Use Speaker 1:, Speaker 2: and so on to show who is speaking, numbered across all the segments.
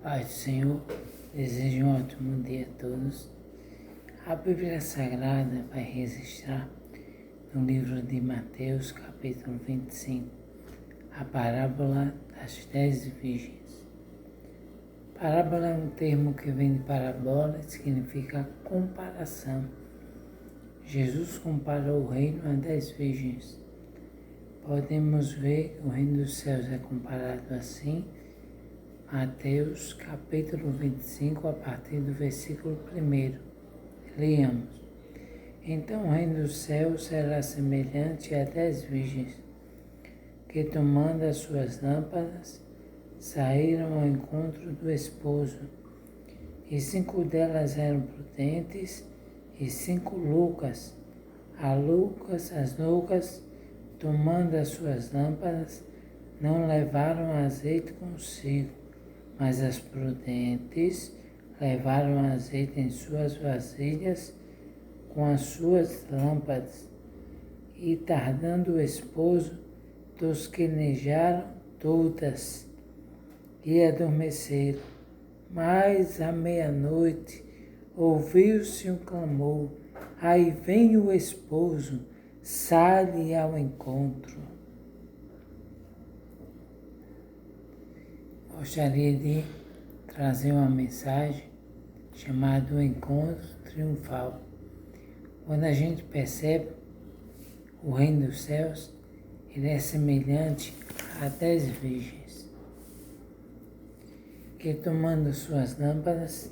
Speaker 1: Paz do Senhor, desejo um ótimo dia a todos. A Bíblia Sagrada vai registrar no livro de Mateus, capítulo 25, a parábola das 10 virgens. Parábola é um termo que vem de parabola e significa comparação. Jesus comparou o reino a 10 virgens. Podemos ver que o reino dos céus é comparado assim, Mateus capítulo 25, a partir do versículo 1. Leamos. Então o reino dos céus será semelhante a 10 virgens, que tomando as suas lâmpadas, saíram ao encontro do esposo. E 5 delas eram prudentes e 5 loucas. As loucas, tomando as suas lâmpadas, não levaram azeite consigo, mas as prudentes levaram azeite em suas vasilhas com as suas lâmpadas. E tardando o esposo, tosquenejaram todas e adormeceram. Mas à meia-noite ouviu-se um clamor: aí vem o esposo, sai ao encontro. Gostaria de trazer uma mensagem chamada o Encontro Triunfal. Quando a gente percebe o reino dos céus, ele é semelhante a 10 virgens, que tomando suas lâmpadas,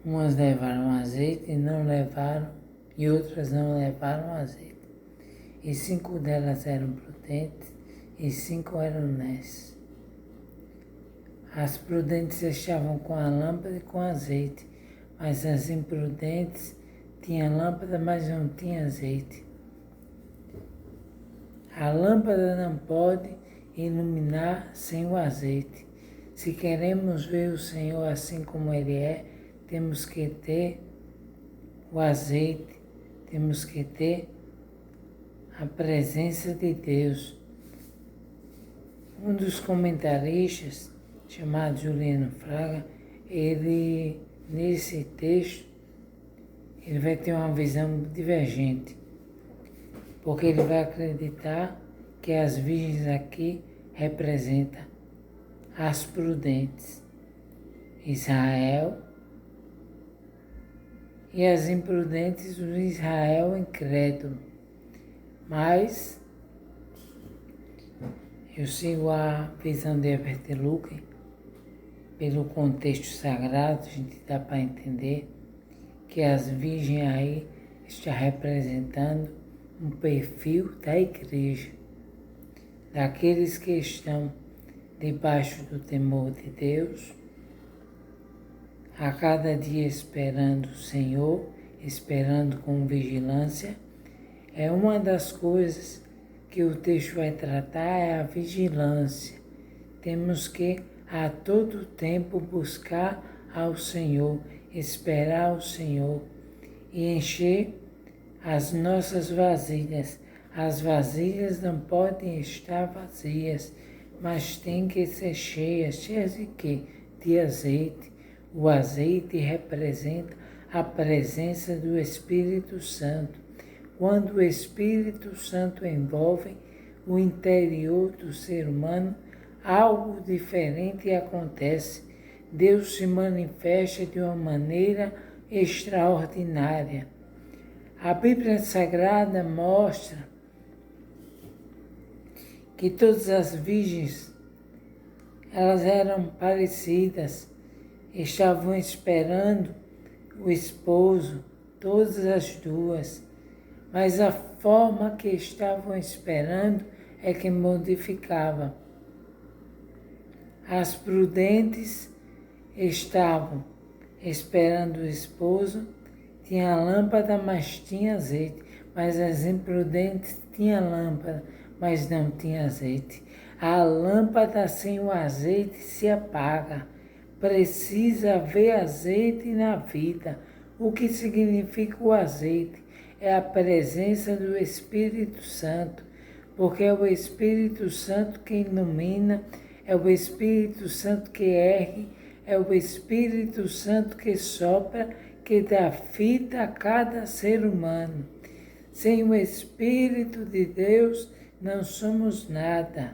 Speaker 1: umas levaram azeite e outras não levaram azeite. E 5 delas eram prudentes e 5 eram nécias. As prudentes estavam com a lâmpada e com azeite, mas as imprudentes tinham lâmpada, mas não tinham azeite. A lâmpada não pode iluminar sem o azeite. Se queremos ver o Senhor assim como Ele é, temos que ter o azeite, temos que ter a presença de Deus. Um dos comentaristas, chamado Juliano Fraga, ele, nesse texto, ele vai ter uma visão divergente, porque ele vai acreditar que as virgens aqui representam as prudentes, Israel, e as imprudentes, o Israel incrédulo. Mas eu sigo a visão de Herbert Lucas, pelo contexto sagrado, a gente dá para entender que as virgens aí estão representando um perfil da igreja, daqueles que estão debaixo do temor de Deus, a cada dia esperando o Senhor, esperando com vigilância. É uma das coisas que o texto vai tratar, é a vigilância. Temos que a todo tempo buscar ao Senhor, esperar o Senhor e encher as nossas vasilhas. As vasilhas não podem estar vazias, mas têm que ser cheias. Cheias de quê? De azeite. O azeite representa a presença do Espírito Santo. Quando o Espírito Santo envolve o interior do ser humano, algo diferente acontece. Deus se manifesta de uma maneira extraordinária. A Bíblia Sagrada mostra que todas as virgens, elas eram parecidas, estavam esperando o esposo, todas as duas. Mas a forma que estavam esperando é que modificava. As prudentes estavam esperando o esposo, tinha lâmpada, mas tinha azeite. Mas as imprudentes tinham lâmpada, mas não tinha azeite. A lâmpada sem o azeite se apaga. Precisa haver azeite na vida. O que significa o azeite? É a presença do Espírito Santo. porque é o Espírito Santo que ilumina, é o Espírito Santo que ergue, é o Espírito Santo que sopra, que dá vida a cada ser humano. Sem o Espírito de Deus, não somos nada.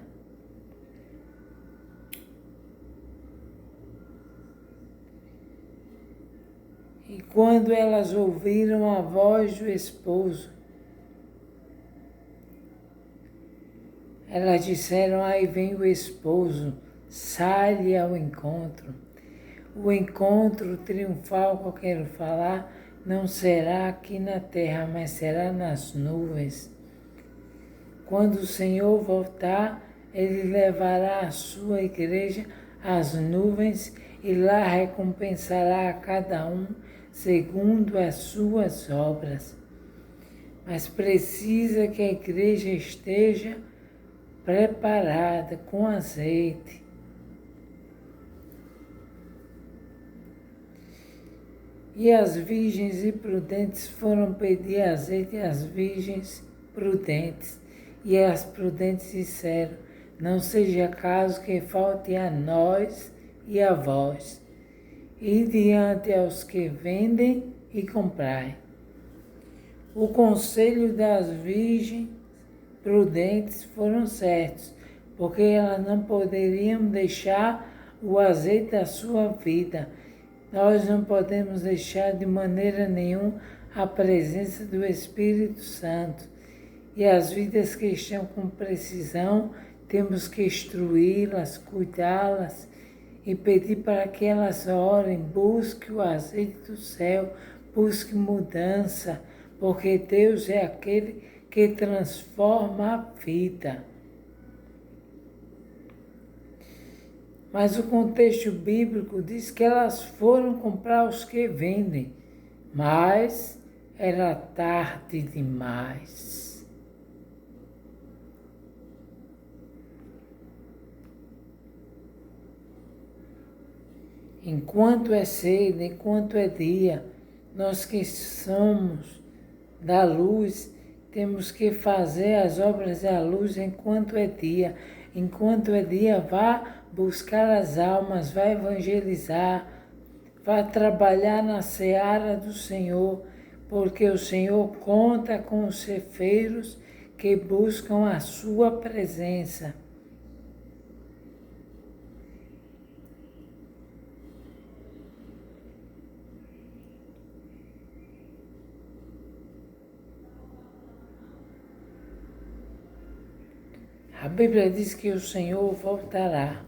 Speaker 1: E quando elas ouviram a voz do esposo, elas disseram, aí vem o esposo, sai-lhe ao encontro. O encontro triunfal que eu quero falar não será aqui na terra, mas será nas nuvens. Quando o Senhor voltar, Ele levará a sua igreja às nuvens e lá recompensará a cada um segundo as suas obras. Mas precisa que a igreja esteja preparada com azeite. E as virgens imprudentes foram pedir azeite às virgens prudentes. E as prudentes disseram, não seja caso que falte a nós e a vós. E diante aos que vendem e comprai. O conselho das virgens prudentes foram certos, porque elas não poderiam deixar o azeite da sua vida. Nós não podemos deixar de maneira nenhuma a presença do Espírito Santo. E as vidas que estão com precisão, temos que instruí-las, cuidá-las e pedir para que elas orem, busquem o azeite do céu, busquem mudança, porque Deus é aquele que transforma a vida. Mas o contexto bíblico diz que elas foram comprar os que vendem, mas era tarde demais. Enquanto é cedo, enquanto é dia, nós que somos da luz, temos que fazer as obras da luz enquanto é dia. Enquanto é dia, vá buscar as almas, vá evangelizar, vá trabalhar na seara do Senhor, porque o Senhor conta com os ceifeiros que buscam a sua presença. A Bíblia diz que o Senhor voltará.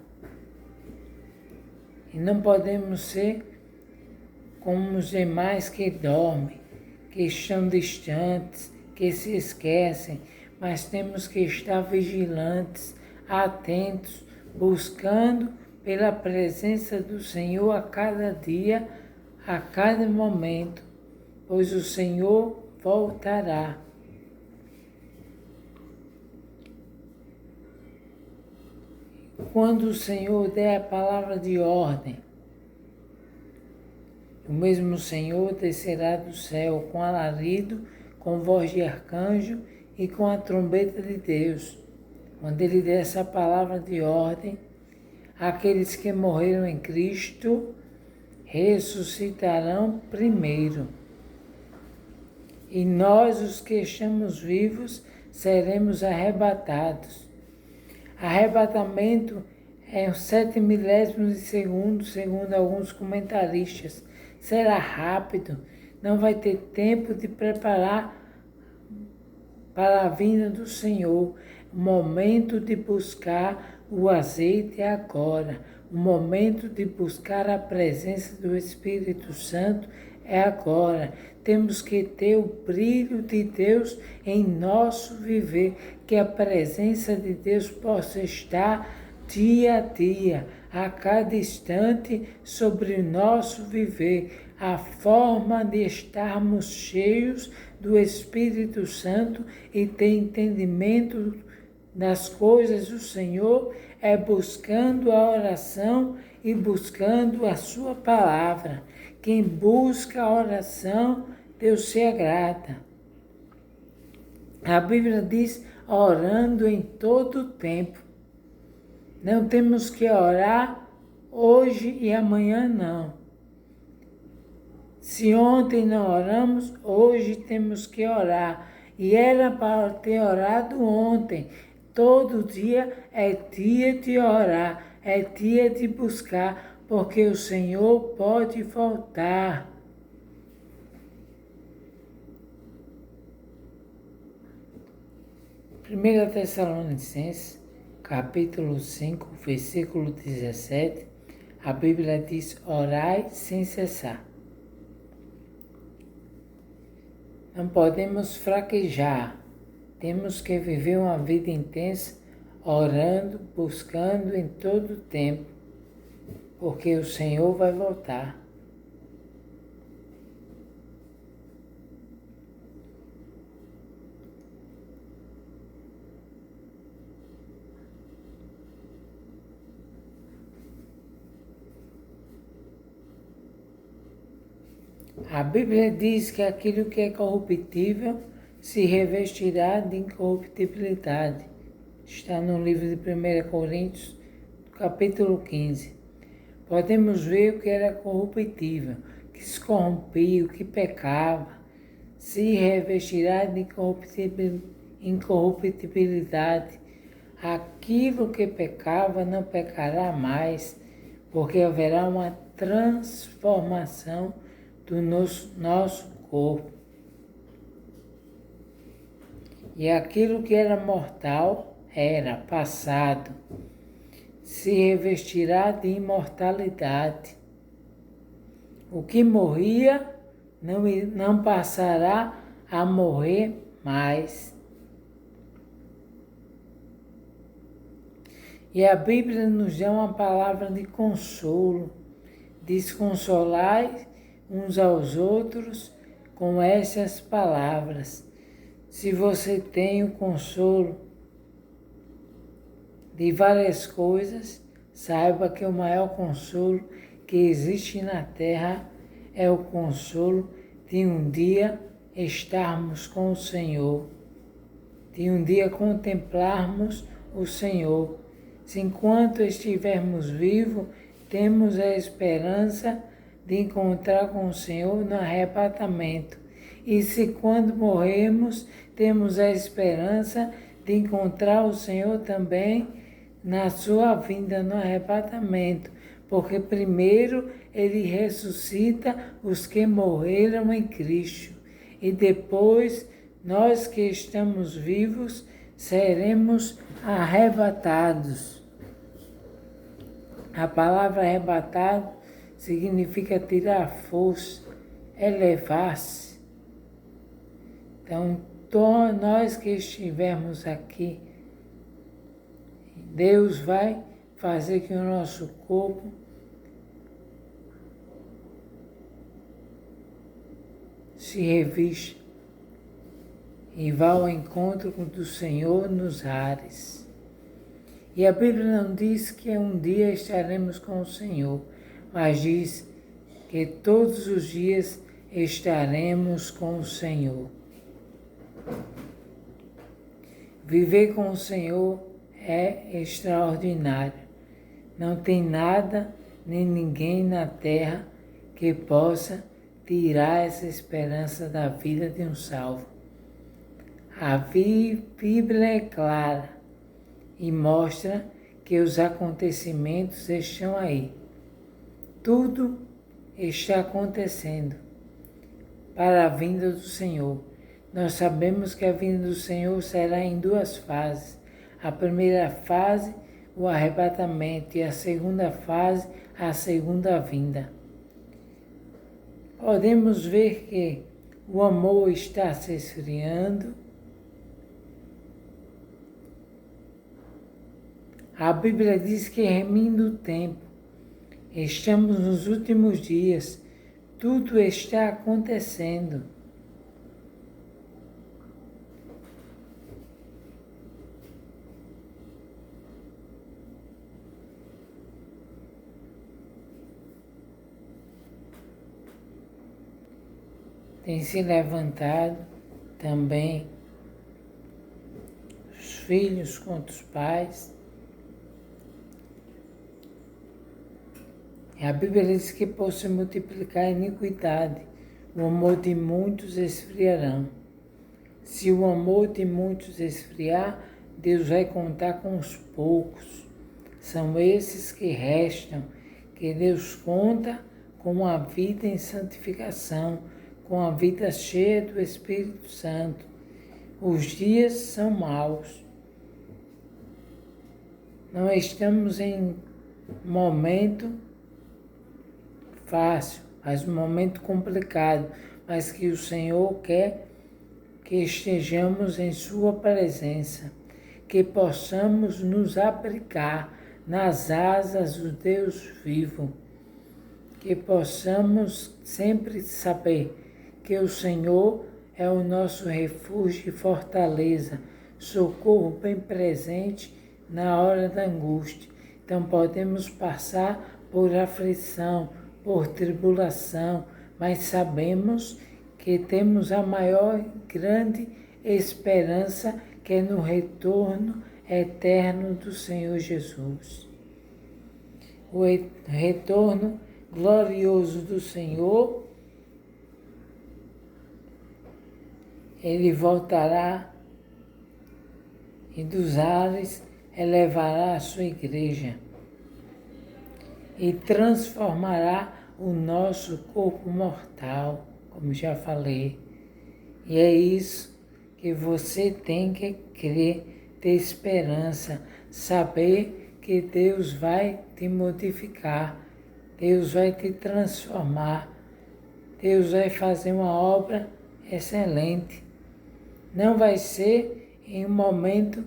Speaker 1: E não podemos ser como os demais que dormem, que estão distantes, que se esquecem, mas temos que estar vigilantes, atentos, buscando pela presença do Senhor a cada dia, a cada momento, pois o Senhor voltará. Quando o Senhor der a palavra de ordem, o mesmo Senhor descerá do céu com alarido, com voz de arcanjo e com a trombeta de Deus. Quando Ele der essa palavra de ordem, aqueles que morreram em Cristo ressuscitarão primeiro. E nós, os que estamos vivos, seremos arrebatados. Arrebatamento é 7 milésimos de segundo, segundo alguns comentaristas. Será rápido, não vai ter tempo de preparar para a vinda do Senhor. O momento de buscar o azeite é agora. O momento de buscar a presença do Espírito Santo é agora. Temos que ter o brilho de Deus em nosso viver, que a presença de Deus possa estar dia a dia, a cada instante sobre o nosso viver, a forma de estarmos cheios do Espírito Santo e ter entendimento das coisas do Senhor é buscando a oração e buscando a sua palavra. Quem busca a oração, Deus se agrada. A Bíblia diz, orando em todo o tempo. Não temos que orar hoje e amanhã, não. Se ontem não oramos, hoje temos que orar. E era para ter orado ontem. Todo dia é dia de orar, é dia de buscar, porque o Senhor pode voltar. Primeira Tessalonicenses, capítulo 5, versículo 17, a Bíblia diz: orai sem cessar. Não podemos fraquejar, temos que viver uma vida intensa, orando, buscando em todo o tempo, porque o Senhor vai voltar. A Bíblia diz que aquilo que é corruptível se revestirá de incorruptibilidade. Está no livro de 1 Coríntios, capítulo 15. Podemos ver o que era corruptível, que se corrompia, o que pecava, se revestirá de incorruptibilidade. Aquilo que pecava não pecará mais, porque haverá uma transformação do nosso corpo. E aquilo que era mortal, era passado, se revestirá de imortalidade. O que morria não passará a morrer mais. E a Bíblia nos dá uma palavra de consolo, diz: consolai uns aos outros com essas palavras. Se você tem o consolo de várias coisas, saiba que o maior consolo que existe na terra é o consolo de um dia estarmos com o Senhor, de um dia contemplarmos o Senhor. Se enquanto estivermos vivos, temos a esperança de encontrar com o Senhor no arrebatamento. E se quando morrermos, temos a esperança de encontrar o Senhor também na sua vinda no arrebatamento, porque primeiro Ele ressuscita os que morreram em Cristo, e depois nós que estamos vivos seremos arrebatados. A palavra arrebatado significa tirar força, elevar-se. Então, nós que estivermos aqui, Deus vai fazer que o nosso corpo se revista e vá ao encontro do Senhor nos ares. E a Bíblia não diz que um dia estaremos com o Senhor, mas diz que todos os dias estaremos com o Senhor. Viver com o Senhor é extraordinário. Não tem nada nem ninguém na terra que possa tirar essa esperança da vida de um salvo. A Bíblia é clara e mostra que os acontecimentos estão aí. Tudo está acontecendo para a vinda do Senhor. Nós sabemos que a vinda do Senhor será em duas fases. A primeira fase, o arrebatamento, e a segunda fase, a segunda vinda. Podemos ver que o amor está se esfriando. A Bíblia diz que remindo o tempo. Estamos nos últimos dias. Tudo está acontecendo. Tem se levantado também filhos contra os pais. A Bíblia diz que por se multiplicar a iniquidade, o amor de muitos esfriarão. Se o amor de muitos esfriar, Deus vai contar com os poucos. São esses que restam, que Deus conta com a vida em santificação, com a vida cheia do Espírito Santo. Os dias são maus. Não estamos em momento fácil, mas um momento complicado, mas que o Senhor quer que estejamos em Sua presença, que possamos nos abrigar nas asas do Deus vivo, que possamos sempre saber que o Senhor é o nosso refúgio e fortaleza, socorro bem presente na hora da angústia. Então podemos passar por aflição, por tribulação, mas sabemos que temos a maior e grande esperança, que é no retorno eterno do Senhor Jesus. O retorno glorioso do Senhor, Ele voltará e dos ares elevará a sua igreja e transformará o nosso corpo mortal, como já falei. E é isso que você tem que crer, ter esperança, saber que Deus vai te modificar, Deus vai te transformar, Deus vai fazer uma obra excelente. Não vai ser em um momento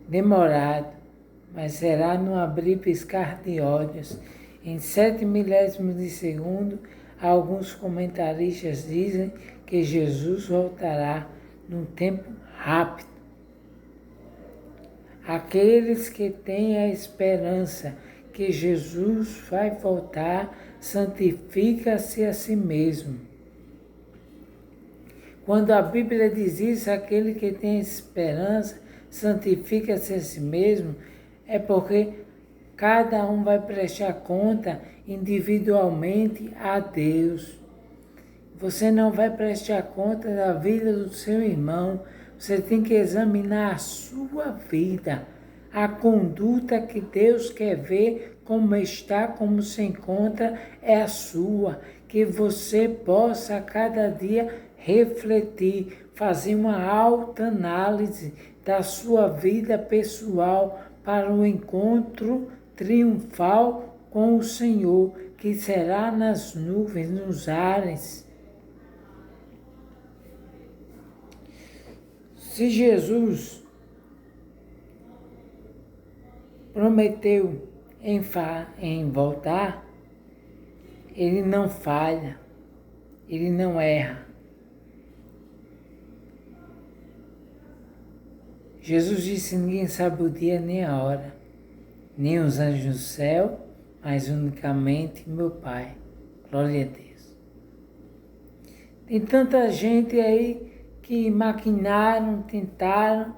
Speaker 1: demorado, mas será no abrir e piscar de olhos. Em 7 milésimos de segundo, alguns comentaristas dizem que Jesus voltará num tempo rápido. Aqueles que têm a esperança que Jesus vai voltar, santifica-se a si mesmo. Quando a Bíblia diz isso, aquele que tem esperança, santifica-se a si mesmo, é porque cada um vai prestar conta individualmente a Deus. Você não vai prestar conta da vida do seu irmão. Você tem que examinar a sua vida, a conduta que Deus quer ver como está, como se encontra, é a sua. Que você possa a cada dia refletir, fazer uma autoanálise da sua vida pessoal para o encontro triunfal com o Senhor, que será nas nuvens, nos ares. Se Jesus prometeu em voltar, Ele não falha, Ele não erra. Jesus disse: ninguém sabe o dia nem a hora, nem os anjos do céu, mas unicamente meu Pai. Glória a Deus. Tem tanta gente aí que maquinaram, tentaram,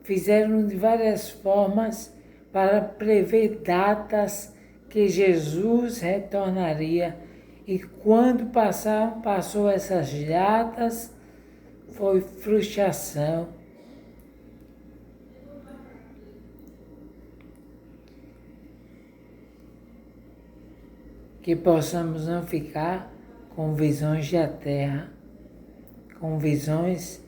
Speaker 1: fizeram de várias formas para prever datas que Jesus retornaria. E quando passou essas datas, foi frustração. Que possamos não ficar com visões da terra, com visões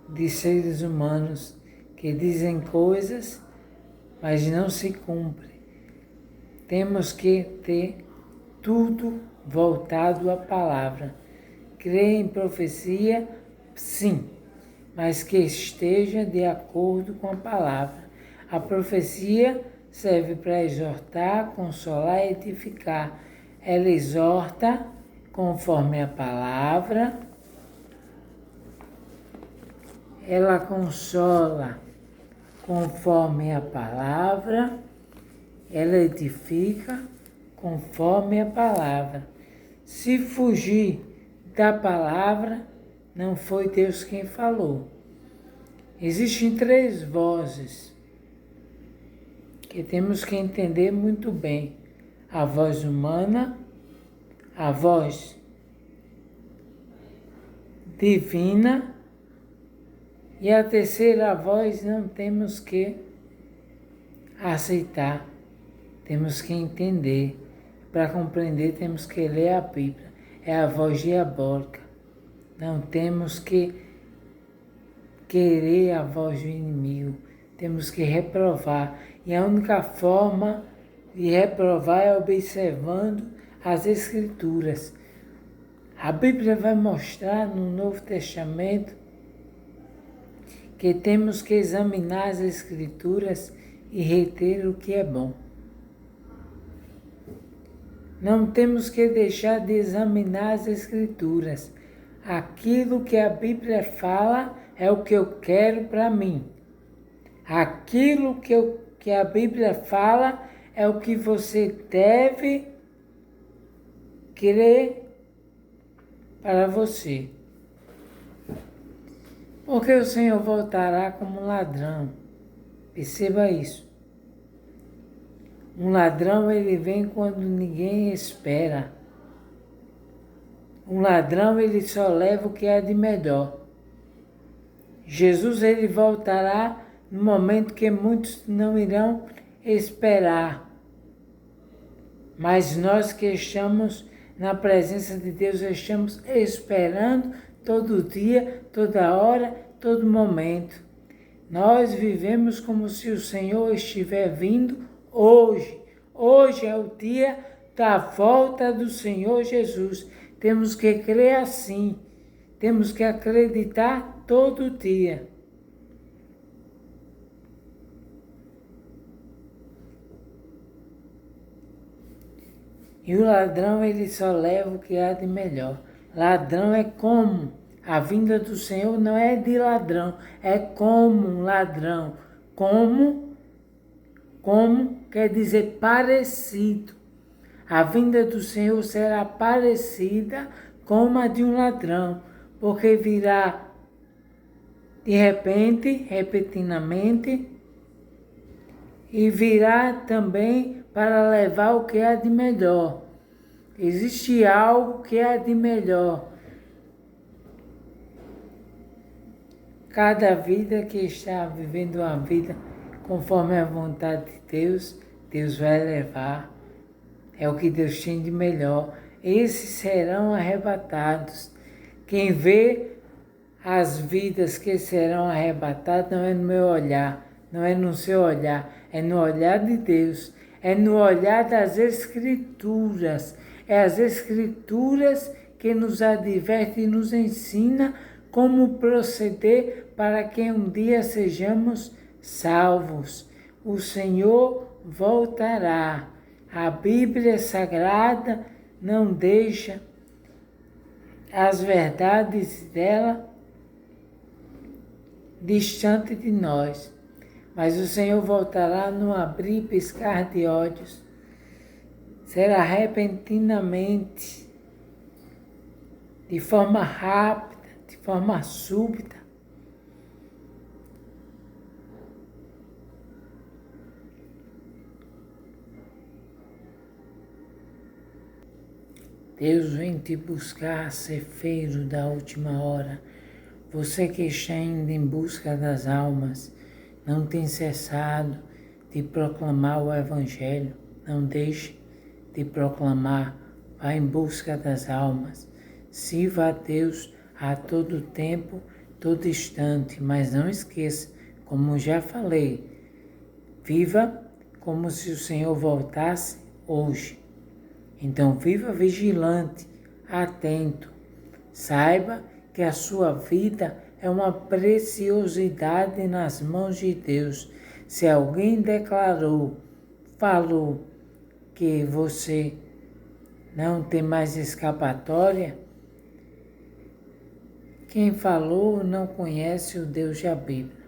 Speaker 1: de seres humanos que dizem coisas, mas não se cumprem. Temos que ter tudo voltado à palavra. Crer em profecia, sim, mas que esteja de acordo com a palavra. A profecia serve para exortar, consolar e edificar. Ela exorta conforme a palavra, ela consola conforme a palavra, ela edifica conforme a palavra. Se fugir da palavra, não foi Deus quem falou. Existem três vozes que temos que entender muito bem: a voz humana, a voz divina e a terceira voz não temos que aceitar, temos que entender. Para compreender temos que ler a Bíblia, é a voz diabólica. Não temos que querer a voz do inimigo, temos que reprovar. E a única forma de reprovar é observando as Escrituras. A Bíblia vai mostrar no Novo Testamento que temos que examinar as Escrituras e reter o que é bom. Não temos que deixar de examinar as Escrituras. Aquilo que a Bíblia fala é o que eu quero para mim. Aquilo que a Bíblia fala é o que você deve crer para você. Porque o Senhor voltará como um ladrão. Perceba isso. Um ladrão, ele vem quando ninguém espera. Um ladrão, ele só leva o que é de melhor. Jesus, ele voltará no momento que muitos não irão esperar. Mas nós que estamos na presença de Deus, estamos esperando todo dia, toda hora, todo momento. Nós vivemos como se o Senhor estiver vindo hoje. Hoje é o dia da volta do Senhor Jesus. Temos que crer assim. Temos que acreditar todo dia. E o ladrão, ele só leva o que há de melhor. Ladrão é como. A vinda do Senhor não é de ladrão, é como um ladrão. Como quer dizer parecido. A vinda do Senhor será parecida como a de um ladrão, porque virá de repente, repentinamente, e virá também para levar o que há de melhor. Existe algo que há de melhor. Cada vida que está vivendo uma vida conforme a vontade de Deus, Deus vai levar. É o que Deus tem de melhor. Esses serão arrebatados. Quem vê as vidas que serão arrebatadas não é no meu olhar, não é no seu olhar, é no olhar de Deus, é no olhar das Escrituras. É as Escrituras que nos adverte e nos ensina como proceder para que um dia sejamos salvos. O Senhor voltará. A Bíblia Sagrada não deixa as verdades dela distante de nós. Mas o Senhor voltará num abrir e piscar de olhos. Será repentinamente, de forma rápida, de forma súbita. Deus vem te buscar, cefeiro da última hora. Você que está indo em busca das almas, não tem cessado de proclamar o Evangelho. Não deixe de proclamar. Vá em busca das almas. Sirva a Deus a todo tempo, todo instante. Mas não esqueça, como já falei, viva como se o Senhor voltasse hoje. Então viva vigilante, atento. Saiba que a sua vida é uma preciosidade nas mãos de Deus. Se alguém falou que você não tem mais escapatória, quem falou não conhece o Deus da Bíblia.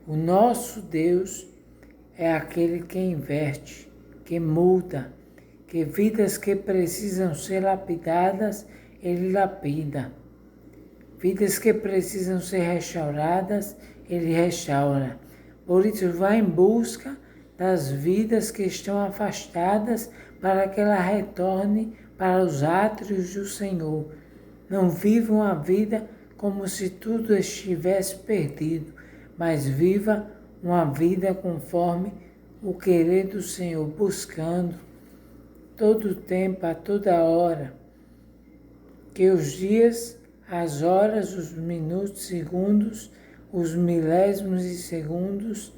Speaker 1: O nosso Deus é aquele que inverte, que muda, que vidas que precisam ser lapidadas, Ele lapida. Vidas que precisam ser restauradas, Ele restaura. Por isso, vá em busca das vidas que estão afastadas para que ela retorne para os átrios do Senhor. Não viva uma vida como se tudo estivesse perdido, mas viva uma vida conforme o querer do Senhor, buscando todo o tempo, a toda hora, que os dias, as horas, os minutos, segundos, os milésimos e segundos,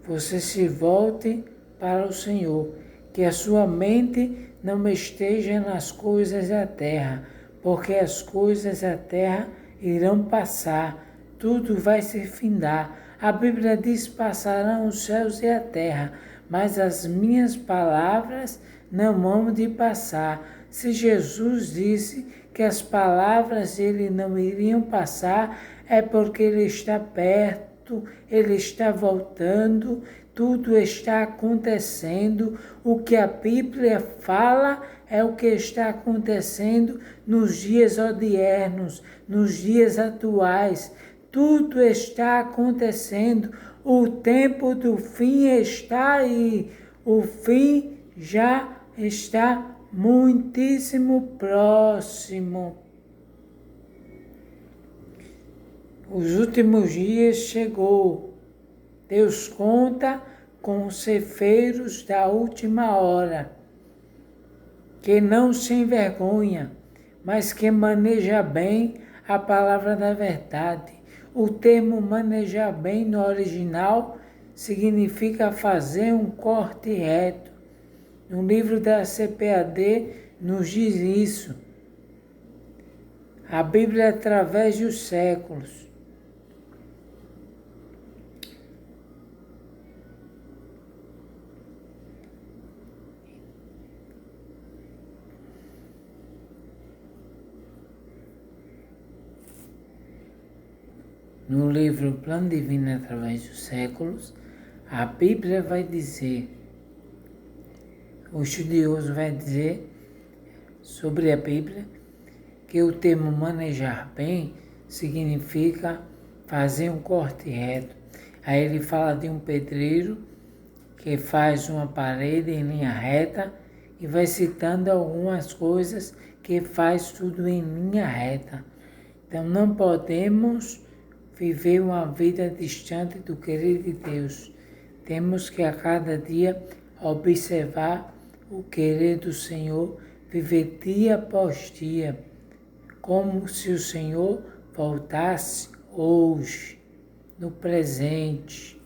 Speaker 1: você se volte para o Senhor, que a sua mente não esteja nas coisas da terra, porque as coisas da terra irão passar, tudo vai se findar. A Bíblia diz: passarão os céus e a terra, mas as minhas palavras não hão de passar. Se Jesus disse que as palavras dele não iriam passar, é porque ele está perto, ele está voltando, tudo está acontecendo. O que a Bíblia fala é o que está acontecendo nos dias odiernos, nos dias atuais. Tudo está acontecendo. O tempo do fim está aí. O fim já está muitíssimo próximo. Os últimos dias chegou. Deus conta com os ceifeiros da última hora, que não se envergonha, mas que maneja bem a palavra da verdade. O termo manejar bem no original significa fazer um corte reto. No livro da CPAD nos diz isso. A Bíblia através dos séculos. No livro Plano Divino através dos séculos, a Bíblia vai dizer, o estudioso vai dizer sobre a Bíblia, que o termo manejar bem significa fazer um corte reto. Aí ele fala de um pedreiro que faz uma parede em linha reta e vai citando algumas coisas que faz tudo em linha reta. Então não podemos viver uma vida distante do querer de Deus. Temos que a cada dia observar o querer do Senhor, viver dia após dia, como se o Senhor voltasse hoje, no presente.